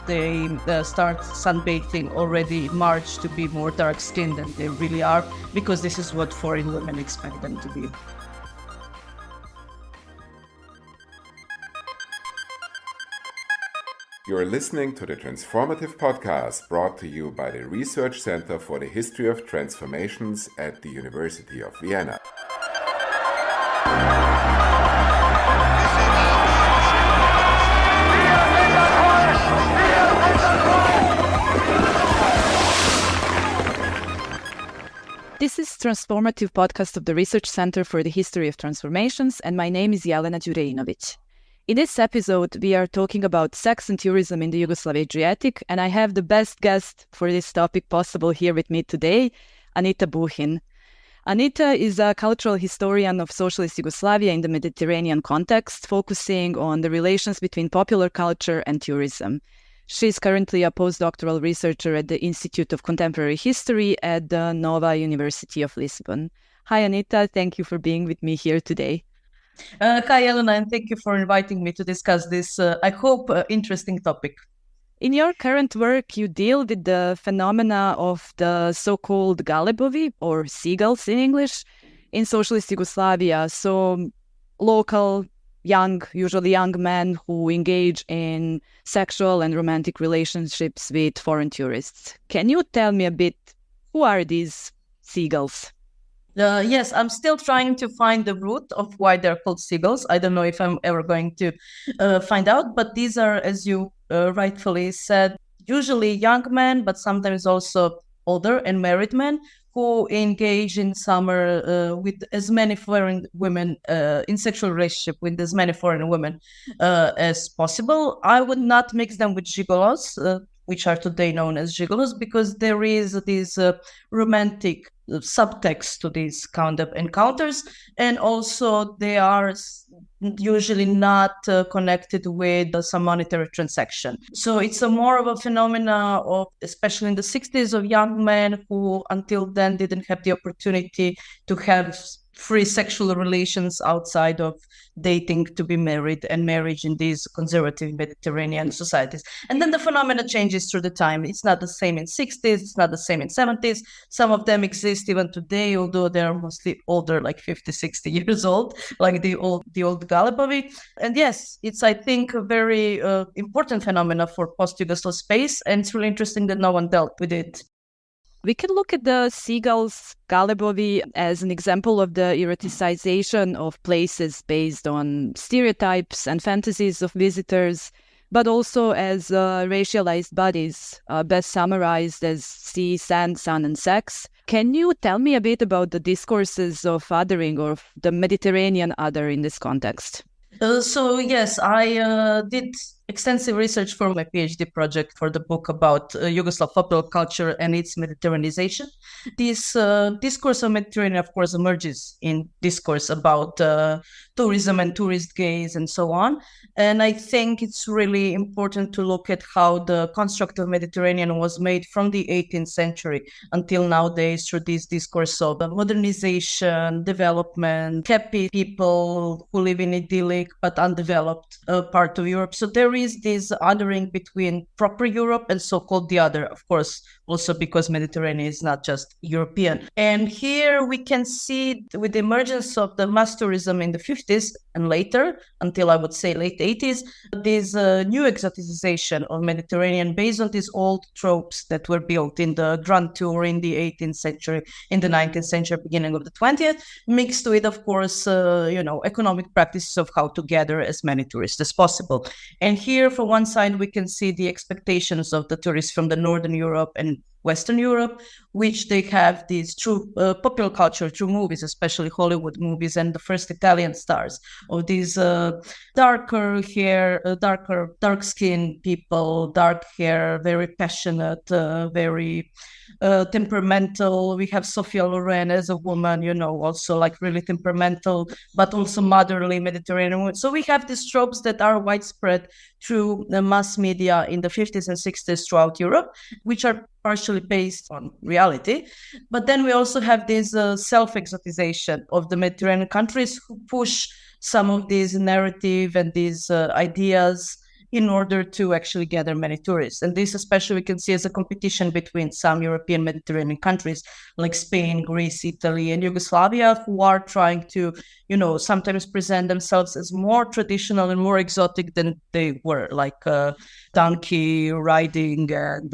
they start sunbathing already in March to be more dark-skinned than they really are, because this is what foreign women expect them to be. You're listening to the Transformative Podcast, brought to you by the Research Center for the History of Transformations at the University of Vienna. This is Transformative Podcast of the Research Center for the History of Transformations, and my name is Jelena Đureinović. In this episode, we are talking about sex and tourism in the Yugoslav Adriatic, and I have the best guest for this topic possible here with me today, Anita Buhin. Anita is a cultural historian of Socialist Yugoslavia in the Mediterranean context, focusing on the relations between popular culture and tourism. She is currently a postdoctoral researcher at the Institute of Contemporary History at the NOVA University of Lisbon. Hi, Anita. Thank you for being with me here today. Hi, Jelena, and thank you for inviting me to discuss this, I hope, interesting topic. In your current work, you deal with the phenomena of the so-called galebovi, or seagulls in English, in Socialist Yugoslavia. So local, usually young men who engage in sexual and romantic relationships with foreign tourists. Can you tell me a bit, who are these seagulls? Yes, I'm still trying to find the root of why they're called seagulls. I don't know if I'm ever going to find out, but these are, as you rightfully said, usually young men, but sometimes also older and married men who engage in summer with as many foreign women, in sexual relationship with as many foreign women as possible. I would not mix them with gigolos, which are today known as gigolos, because there is this romantic subtext to these kind of encounters, and also they are usually not connected with some monetary transaction. So it's a more of a phenomena of, especially in the 60s, of young men who until then didn't have the opportunity to have free sexual relations outside of dating to be married and marriage in these conservative Mediterranean societies. And then the phenomena changes through the time. It's not the same in 60s, it's not the same in 70s. Some of them exist even today, although they're mostly older, like 50, 60 years old, like the old galebovi. And yes, it's, I think, a very important phenomena for post-Yugoslav space, and it's really interesting that no one dealt with it. We can look at the seagulls, galebovi, as an example of the eroticization of places based on stereotypes and fantasies of visitors, but also as racialized bodies, best summarized as sea, sand, sun, and sex. Can you tell me a bit about the discourses of othering, or the Mediterranean other in this context? So yes, I did extensive research for my PhD project for the book about Yugoslav popular culture and its Mediterranization. This discourse of Mediterranean, of course, emerges in discourse about tourism and tourist gaze and so on. And I think it's really important to look at how the construct of Mediterranean was made from the 18th century until nowadays through this discourse of modernization, development, happy people who live in idyllic but undeveloped part of Europe. So there is this othering between proper Europe and so-called the other, of course, also because Mediterranean is not just European. And here we can see with the emergence of the mass tourism in the 50s and later, until I would say late 80s, this new exoticization of Mediterranean based on these old tropes that were built in the Grand Tour in the 18th century, in the 19th century, beginning of the 20th, mixed with, of course, economic practices of how to gather as many tourists as possible. And here, for one side, we can see the expectations of the tourists from the Northern Europe and Western Europe, which they have these true popular culture through movies, especially Hollywood movies, and the first Italian stars of these darker hair, dark skinned people, dark hair, very passionate, very temperamental. We have Sophia Loren as a woman, also like really temperamental, but also motherly Mediterranean. So we have these tropes that are widespread through the mass media in the 50s and 60s throughout Europe, which are partially based on reality. But then we also have this self-exotization of the Mediterranean countries who push some of these narrative and these ideas in order to actually gather many tourists. And this especially we can see as a competition between some European Mediterranean countries like Spain, Greece, Italy, and Yugoslavia, who are trying to, sometimes present themselves as more traditional and more exotic than they were, like donkey riding and,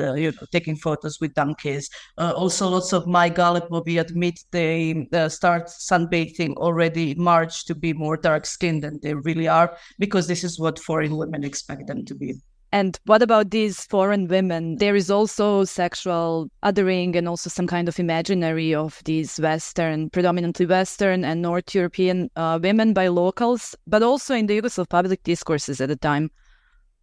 taking photos with donkeys. Also, lots of my galebovi admit they start sunbathing already in March to be more dark-skinned than they really are, because this is what foreign women expect them to be. And what about these foreign women? There is also sexual othering and also some kind of imaginary of these predominantly Western and North European women by locals, but also in the Yugoslav public discourses at the time.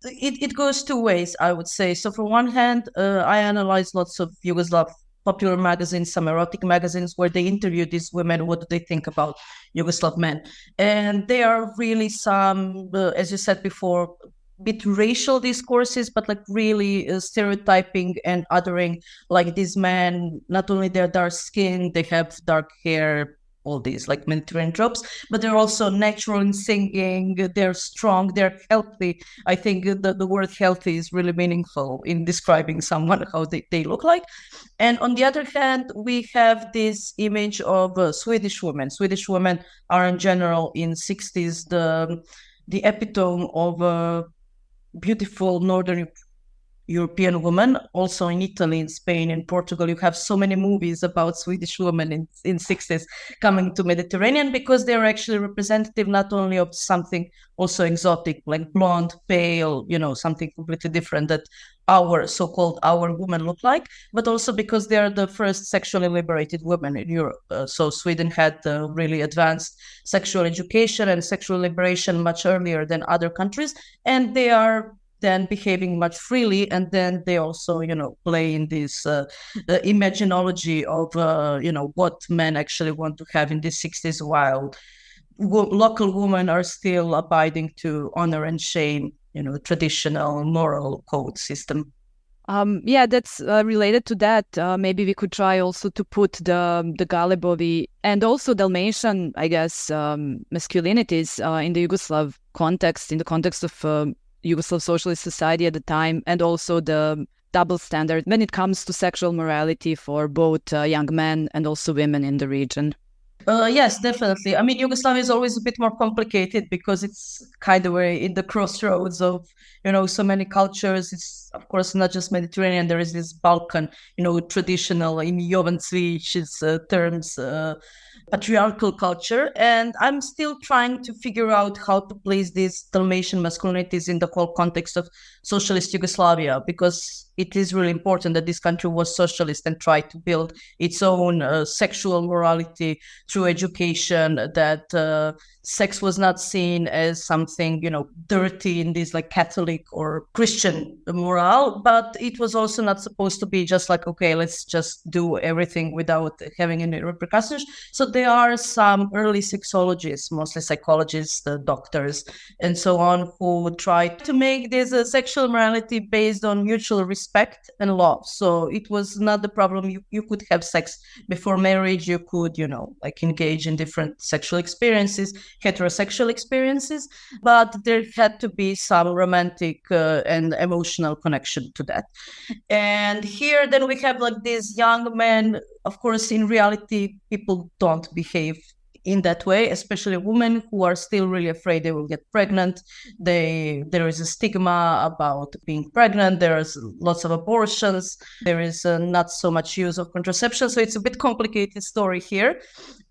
It goes two ways, I would say. So for one hand, I analyzed lots of Yugoslav popular magazines, some erotic magazines, where they interview these women. What do they think about Yugoslav men? And they are really some, as you said before, bit racial discourses, but like really stereotyping and othering, like these men, not only they're dark skinned, they have dark hair, all these like Mediterranean tropes, but they're also natural in singing, they're strong, they're healthy. I think the word healthy is really meaningful in describing someone, how they look like. And on the other hand, we have this image of Swedish women. Swedish women are in general in 60s the epitome of beautiful Northern European woman. Also in Italy, in Spain, in Portugal, you have so many movies about Swedish women in 60s coming to Mediterranean, because they're actually representative not only of something also exotic, like blonde, pale, something completely different that our so-called women look like, but also because they are the first sexually liberated women in Europe. So Sweden had really advanced sexual education and sexual liberation much earlier than other countries, and they are then behaving much freely, and then they also, play in this imaginology of, what men actually want to have in the 60s, while local women are still abiding to honor and shame, traditional moral code system. That's related to that. Maybe we could try also to put the galebovi and also Dalmatian, I guess, masculinities in the Yugoslav context, in the context of Yugoslav Socialist Society at the time, and also the double standard when it comes to sexual morality for both young men and also women in the region. Yes, definitely. I mean, Yugoslavia is always a bit more complicated because it's kind of in the crossroads of, so many cultures. It's, of course, not just Mediterranean. There is this Balkan, traditional, in Jovan Cvic's terms, patriarchal culture. And I'm still trying to figure out how to place these Dalmatian masculinities in the whole context of socialist Yugoslavia, because it is really important that this country was socialist and tried to build its own sexual morality through education, that sex was not seen as something, dirty in this like Catholic or Christian morale, but it was also not supposed to be just like, okay, let's just do everything without having any repercussions. So there are some early sexologists, mostly psychologists, doctors, and so on, who try to make this sexual morality based on mutual respect and love. So it was not the problem. You could have sex before marriage. You could, like engage in different sexual experiences, heterosexual experiences, but there had to be some romantic and emotional connection to that. And here then we have like these young men. Of course, in reality, people don't behave in that way, especially women who are still really afraid they will get pregnant. There is a stigma about being pregnant. There's lots of abortions. There is not so much use of contraception. So it's a bit complicated story here.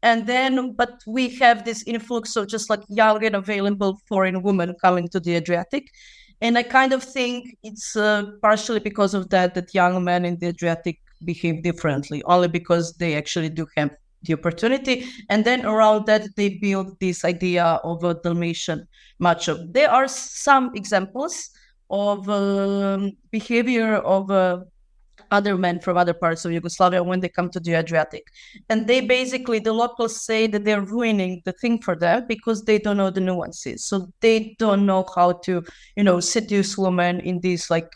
And then, but we have this influx of just like young and available foreign women coming to the Adriatic. And I kind of think it's partially because of that young men in the Adriatic behave differently, only because they actually do have the opportunity. And then around that, they build this idea of a Dalmatian macho. There are some examples of behavior of other men from other parts of Yugoslavia when they come to the Adriatic. And they basically, the locals say that they're ruining the thing for them because they don't know the nuances. So they don't know how to, seduce women in this like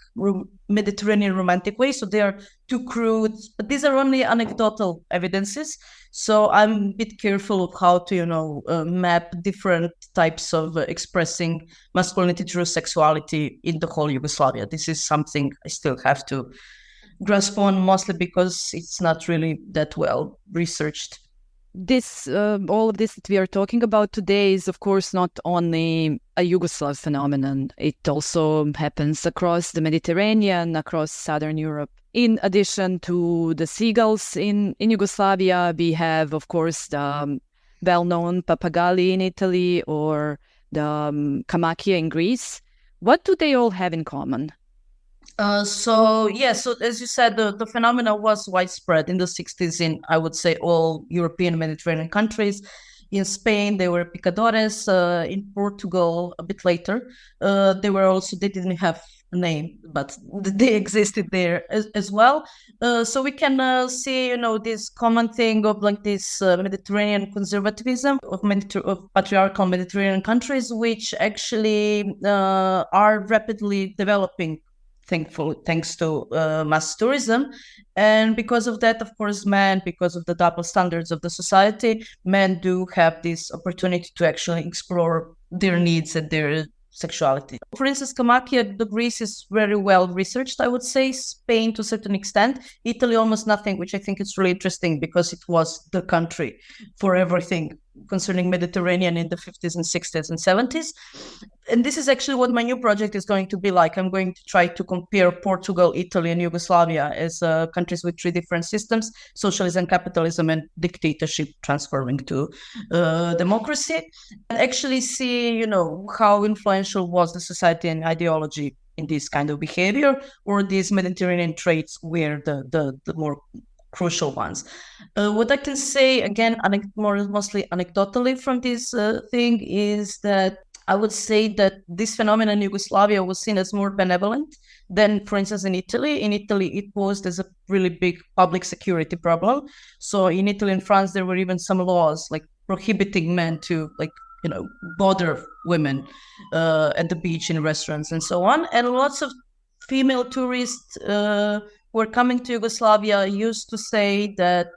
Mediterranean romantic way. So they are too crude. But these are only anecdotal evidences. So I'm a bit careful of how to, map different types of expressing masculinity through sexuality in the whole Yugoslavia. This is something I still have to grasp on, mostly because it's not really that well researched. This all of this that we are talking about today is, of course, not only a Yugoslav phenomenon. It also happens across the Mediterranean, across Southern Europe. In addition to the seagulls in Yugoslavia, we have, of course, the well-known papagalli in Italy or the Kamakia in Greece. What do they all have in common? So as you said, the phenomena was widespread in the 60s in, I would say, all European Mediterranean countries. In Spain, they were picadores. In Portugal, a bit later, they didn't have a name, but they existed there as well. So we can see, this common thing of like this Mediterranean conservatism of patriarchal Mediterranean countries, which actually are rapidly developing thanks to mass tourism. And because of that, of course, because of the double standards of the society, men do have this opportunity to actually explore their needs and their sexuality. For instance, Kamakia, the Greece is very well researched, I would say. Spain to a certain extent. Italy, almost nothing, which I think is really interesting because it was the country for everything concerning Mediterranean in the 50s and 60s and 70s. And this is actually what my new project is going to be like. I'm going to try to compare Portugal, Italy, and Yugoslavia as countries with three different systems: socialism, capitalism, and dictatorship transforming to democracy. And actually see, how influential was the society and ideology in this kind of behavior, or these Mediterranean traits were the more crucial ones. What I can say, again, mostly anecdotally from this thing, is that I would say that this phenomenon in Yugoslavia was seen as more benevolent than, for instance, in Italy. In Italy, it posed as a really big public security problem. So in Italy and France, there were even some laws like prohibiting men to bother women at the beach, in restaurants, and so on. And lots of female tourists who are coming to Yugoslavia used to say that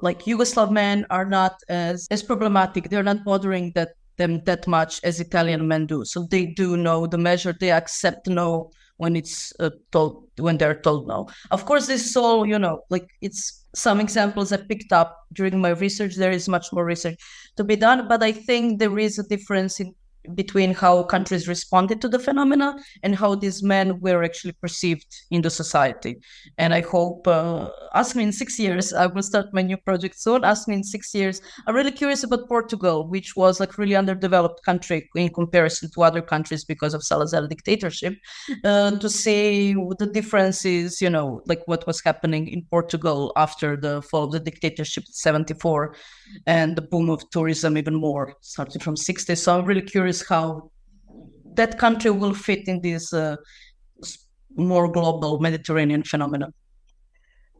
like Yugoslav men are not as problematic. They're not bothering them that much as Italian men do. So they do know the measure. They accept no when it's when they're told no. Of course, this is all, it's some examples I picked up during my research. There is much more research to be done, but I think there is a difference between how countries responded to the phenomena and how these men were actually perceived in the society. And I hope, ask me in 6 years, I will start my new project soon, ask me in 6 years. I'm really curious about Portugal, which was like really underdeveloped country in comparison to other countries because of Salazar dictatorship, to see the differences, like what was happening in Portugal after the fall of the dictatorship in 1974 and the boom of tourism even more, starting from 60. So I'm really curious how that country will fit in this more global Mediterranean phenomenon.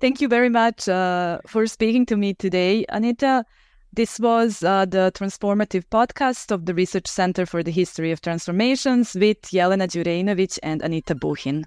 Thank you very much for speaking to me today, Anita. This was the Transformative podcast of the Research Center for the History of Transformations with Jelena Đureinović and Anita Buhin.